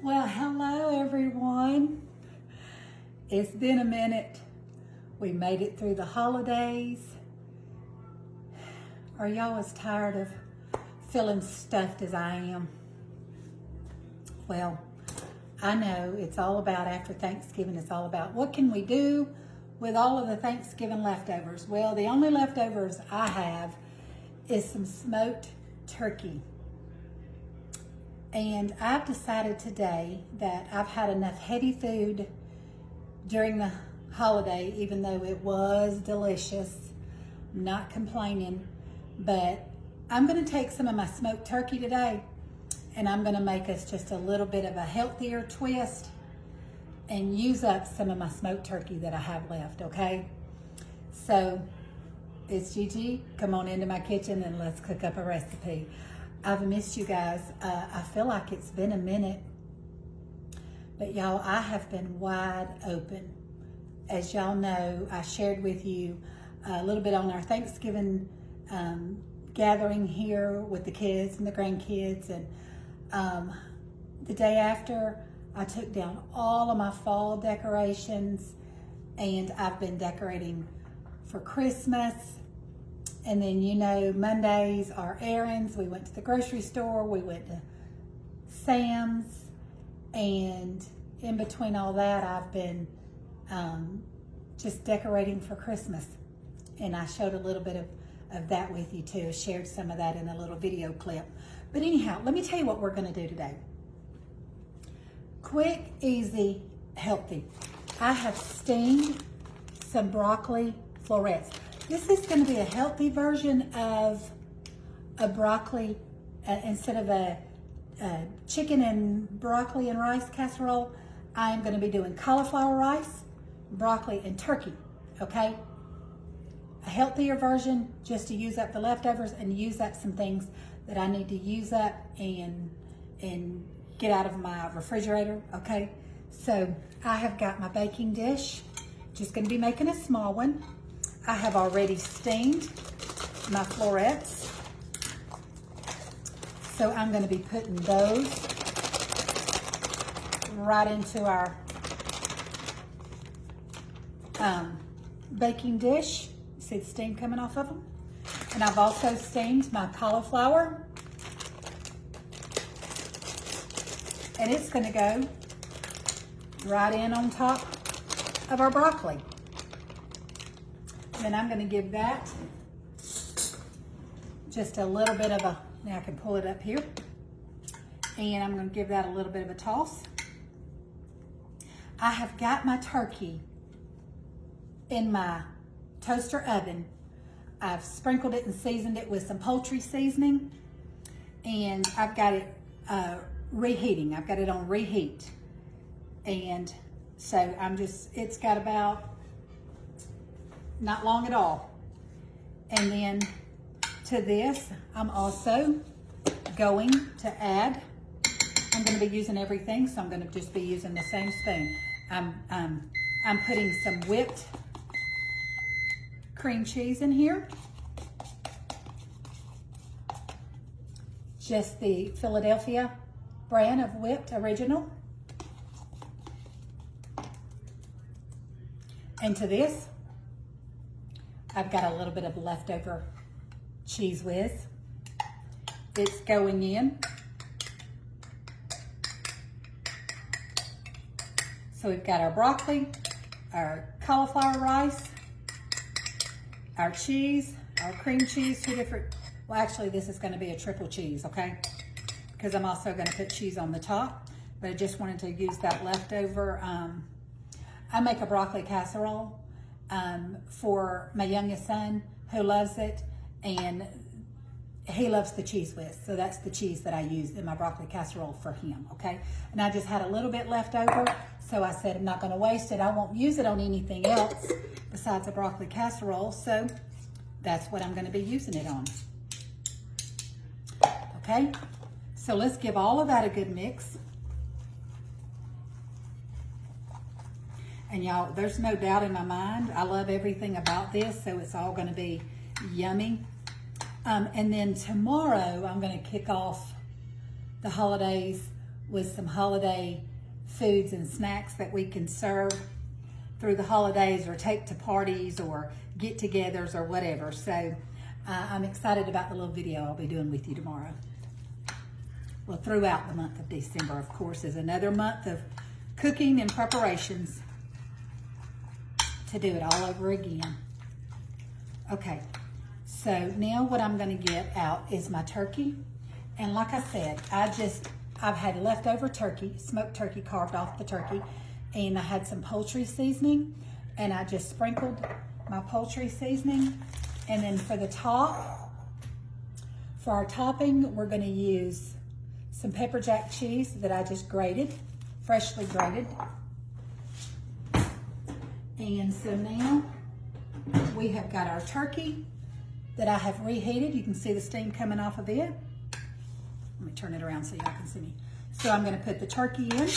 Well, hello everyone. It's been a minute. We made it through the holidays. Are y'all as tired of feeling stuffed as I am? Well, I know it's all about after Thanksgiving, it's all about what can we do with all of the Thanksgiving leftovers? Well, the only leftovers I have is some smoked turkey. And I've decided today that I've had enough heady food during the holiday, even though it was delicious. I'm not complaining, but I'm gonna take some of my smoked turkey today and I'm gonna make us just a little bit of a healthier twist and use up some of my smoked turkey that I have left, okay? So it's Gigi, come on into my kitchen and let's cook up a recipe. I've missed you guys. I feel like it's been a minute, but y'all, I have been wide open. As y'all know, I shared with you a little bit on our Thanksgiving gathering here with the kids and the grandkids, and the day after, I took down all of my fall decorations, and I've been decorating for Christmas. And then, you know, Mondays are errands. We went to the grocery store, we went to Sam's, and in between all that, I've been just decorating for Christmas. And I showed a little bit of that with you too. I shared some of that in a little video clip. But anyhow, let me tell you what we're gonna do today. Quick, easy, healthy. I have steamed some broccoli florets. This is going to be a healthy version of a broccoli, instead of a chicken and broccoli and rice casserole. I am going to be doing cauliflower rice, broccoli, and turkey, okay? A healthier version, just to use up the leftovers and use up some things that I need to use up and get out of my refrigerator, okay? So I have got my baking dish, just going to be making a small one. I have already steamed my florets, so I'm going to be putting those right into our baking dish. See the steam coming off of them? And I've also steamed my cauliflower, and it's going to go right in on top of our broccoli. Then I'm going to give that just a little bit of a, now I can pull it up here, and I'm going to give that a little bit of a toss. I have got my turkey in my toaster oven. I've sprinkled it and seasoned it with some poultry seasoning, and I've got it reheating. I've got it on reheat, and so it's got about not long at all. And then to this, I'm also going to add, I'm going to be using everything, so I'm going to just be using the same spoon. I'm putting some whipped cream cheese in here. Just the Philadelphia brand of whipped original. And to this, I've got a little bit of leftover cheese whiz. It's going in. So we've got our broccoli, our cauliflower rice, our cheese, our cream cheese, two different, well actually this is gonna be a triple cheese, okay? Because I'm also gonna put cheese on the top, but I just wanted to use that leftover. I make a broccoli casserole for my youngest son who loves it, and he loves the cheese whiz. So that's the cheese that I used in my broccoli casserole for him, okay? And I just had a little bit left over, so I said I'm not gonna waste it. I won't use it on anything else besides a broccoli casserole, so that's what I'm gonna be using it on. Okay, so let's give all of that a good mix. And y'all, there's no doubt in my mind, I love everything about this, so it's all gonna be yummy. And then tomorrow, I'm gonna kick off the holidays with some holiday foods and snacks that we can serve through the holidays or take to parties or get-togethers or whatever. So I'm excited about the little video I'll be doing with you tomorrow. Well, throughout the month of December, of course, is another month of cooking and preparations to do it all over again. Okay, so now what I'm going to get out is my turkey. And like I said, I've had leftover turkey, smoked turkey, carved off the turkey, and I had some poultry seasoning, and I just sprinkled my poultry seasoning. And then for the top, for our topping, we're going to use some pepper jack cheese that I just grated, freshly grated. And so now we have got our turkey that I have reheated. You can see the steam coming off of it. Let me turn it around so y'all can see me. So I'm going to put the turkey in.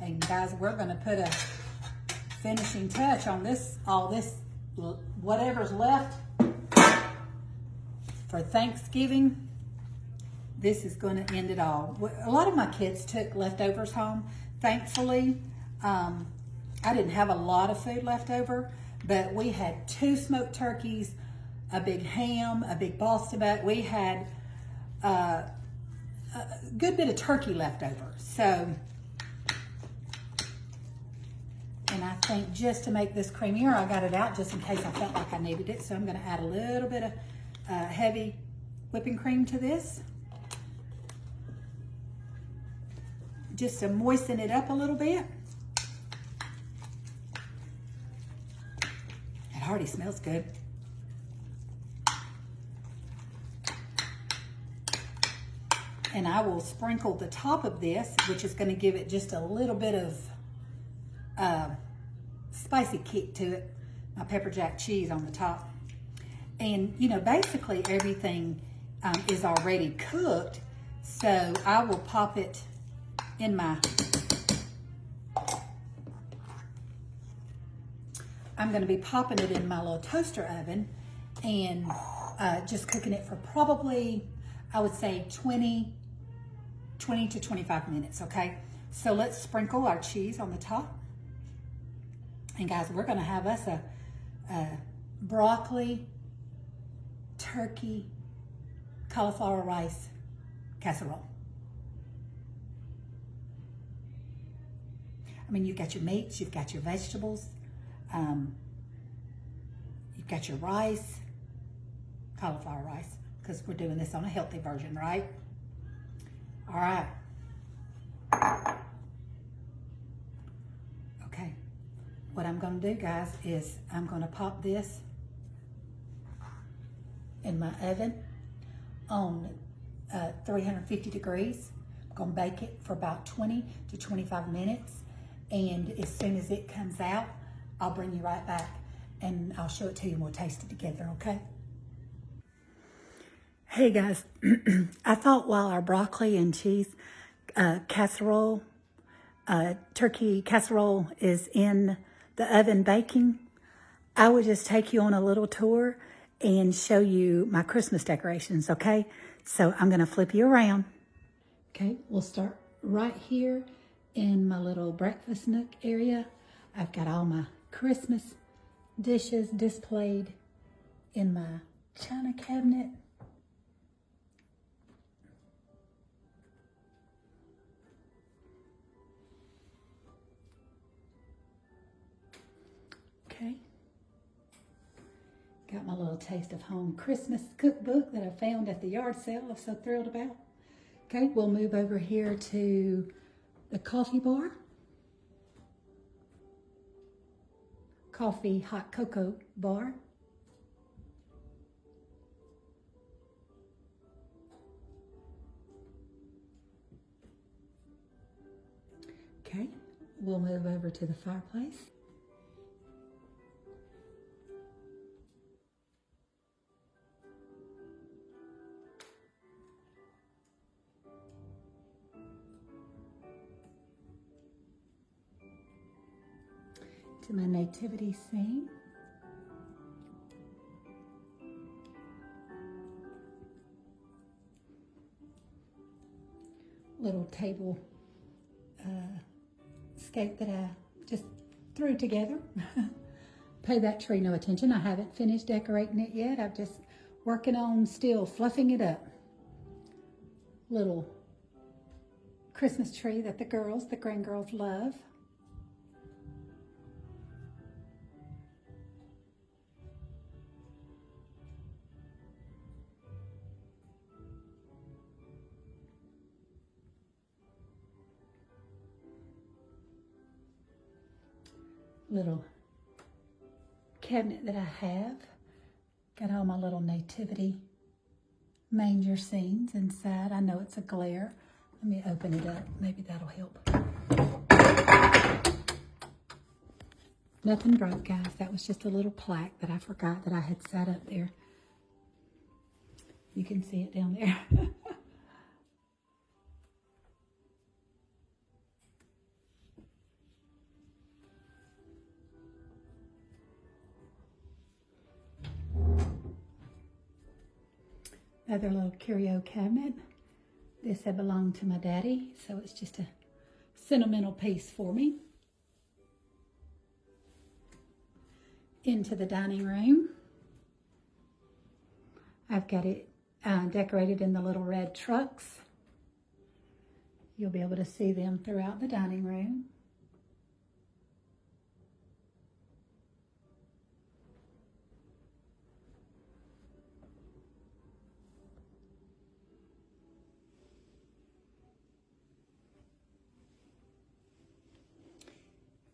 And guys, we're going to put a finishing touch on this, all this, whatever's left for Thanksgiving. This is going to end it all. A lot of my kids took leftovers home. Thankfully, I didn't have a lot of food left over, but we had 2 smoked turkeys, a big ham, a big Boston butt. We had a good bit of turkey left over. So, and I think just to make this creamier, I got it out just in case I felt like I needed it. So I'm going to add a little bit of heavy whipping cream to this, just to moisten it up a little bit. It already smells good. And I will sprinkle the top of this, which is going to give it just a little bit of spicy kick to it. My pepper jack cheese on the top. And, you know, basically everything is already cooked. So I will pop it in my, I'm going to be popping it in my little toaster oven and just cooking it for probably, I would say 20 to 25 minutes, okay? So let's sprinkle our cheese on the top. And guys, we're gonna have us a broccoli, turkey, cauliflower rice casserole. I mean, you've got your meats, you've got your vegetables, you've got your rice, cauliflower rice, because we're doing this on a healthy version, right? All right. Okay. What I'm going to do, guys, is I'm going to pop this in my oven on 350 degrees. I'm going to bake it for about 20 to 25 minutes. And as soon as it comes out, I'll bring you right back and I'll show it to you and we'll taste it together, okay? Hey guys, I thought while our broccoli and cheese casserole, turkey casserole is in the oven baking, I would just take you on a little tour and show you my Christmas decorations, okay? So I'm gonna flip you around. Okay, we'll start right here in my little breakfast nook area. I've got all my Christmas dishes displayed in my china cabinet. Okay. Got my little Taste of Home Christmas cookbook that I found at the yard sale I'm so thrilled about. Okay, we'll move over here to the coffee bar. Coffee hot cocoa bar. Okay, we'll move over to the fireplace. To my nativity scene. little table scape that I just threw together. Pay that tree no attention. I haven't finished decorating it yet. I'm just working on still fluffing it up. Little Christmas tree that the grandgirls love. Little cabinet that I have. Got all my little nativity manger scenes inside. I know it's a glare. Let me open it up. Maybe that'll help. Nothing broke, guys. That was just a little plaque that I forgot that I had sat up there. You can see it down there. Another little curio cabinet. This had belonged to my daddy, so it's just a sentimental piece for me. Into the dining room. I've got it decorated in the little red trucks. You'll be able to see them throughout the dining room.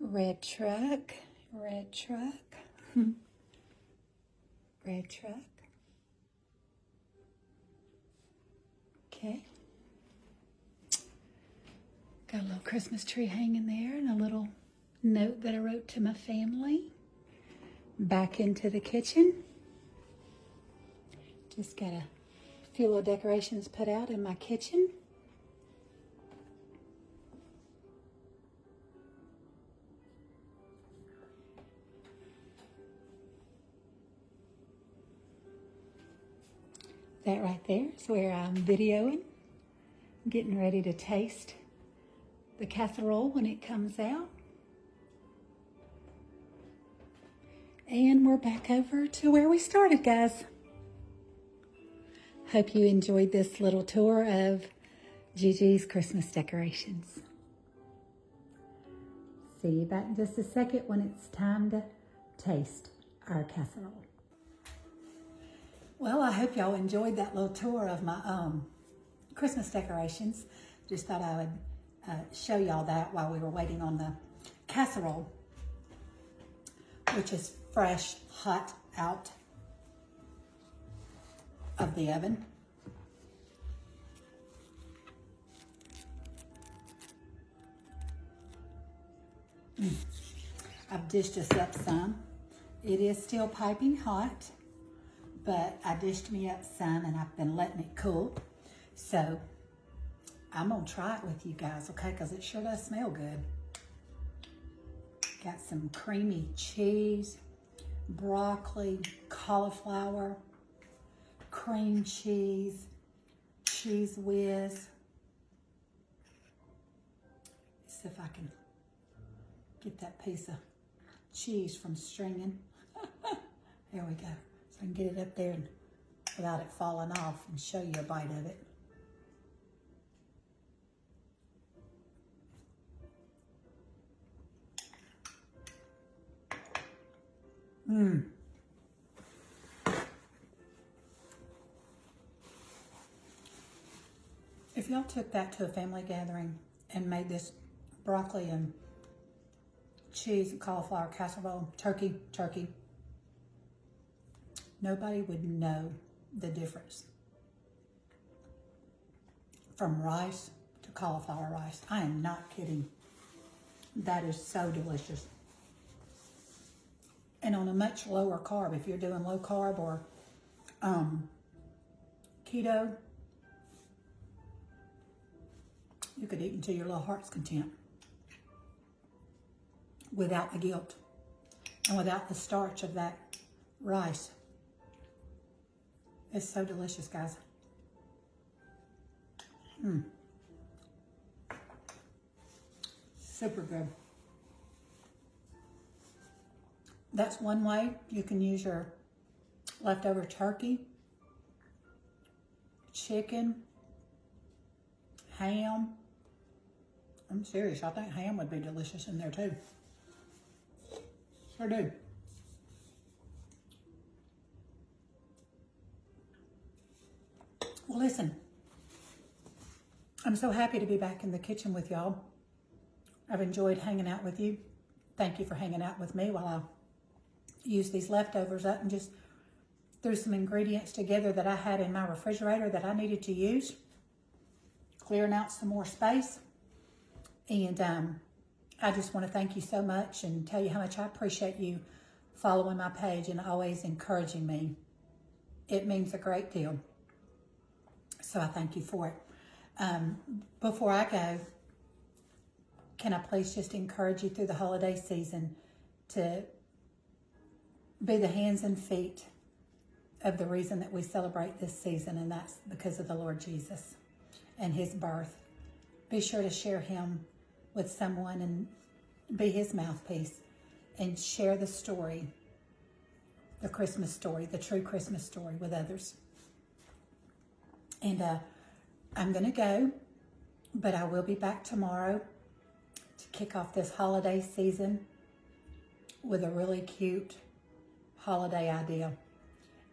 Red truck, red truck, red truck. Okay. Got a little Christmas tree hanging there and a little note that I wrote to my family. Back into the kitchen. Just got a few little decorations put out in my kitchen. That right there is where I'm videoing, getting ready to taste the casserole when it comes out. And we're back over to where we started, guys. Hope you enjoyed this little tour of Gigi's Christmas decorations. See you back in just a second when it's time to taste our casserole. Well, I hope y'all enjoyed that little tour of my Christmas decorations. Just thought I would show y'all that while we were waiting on the casserole, which is fresh, hot out of the oven. I've dished this up some. It is still piping hot, but I dished me up some and I've been letting it cool. So I'm gonna try it with you guys, okay? Because it sure does smell good. Got some creamy cheese, broccoli, cauliflower, cream cheese, cheese whiz. Let's see if I can get that piece of cheese from stringing. There we go. So I can get it up there and without it falling off and show you a bite of it. If y'all took that to a family gathering and made this broccoli and cheese and cauliflower casserole, turkey, nobody would know the difference from rice to cauliflower rice. I am not kidding. That is so delicious. And on a much lower carb, if you're doing low carb or keto, you could eat until your little heart's content without the guilt and without the starch of that rice. It's so delicious, guys. Super good. That's one way you can use your leftover turkey, chicken, ham. I'm serious, I think ham would be delicious in there too. Sure do. Well, listen, I'm so happy to be back in the kitchen with y'all. I've enjoyed hanging out with you. Thank you for hanging out with me while I use these leftovers up and just threw some ingredients together that I had in my refrigerator that I needed to use, clearing out some more space. And I just want to thank you so much and tell you how much I appreciate you following my page and always encouraging me. It means a great deal. So I thank you for it. Before I go, can I please just encourage you through the holiday season to be the hands and feet of the reason that we celebrate this season, and that's because of the Lord Jesus and his birth. Be sure to share him with someone and be his mouthpiece and share the story, the Christmas story, the true Christmas story with others. And I'm going to go, but I will be back tomorrow to kick off this holiday season with a really cute holiday idea.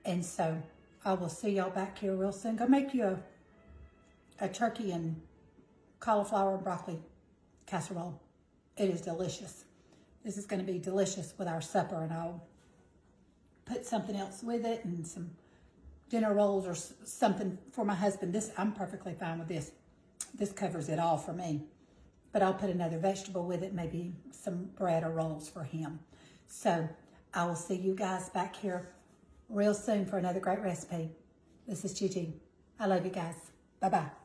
And so I will see y'all back here real soon. Go make you a turkey and cauliflower and broccoli casserole. It is delicious. This is going to be delicious with our supper, and I'll put something else with it and some dinner rolls or something for my husband. I'm perfectly fine with this. This covers it all for me. But I'll put another vegetable with it, maybe some bread or rolls for him. So I will see you guys back here real soon for another great recipe. This is Gigi. I love you guys. Bye-bye.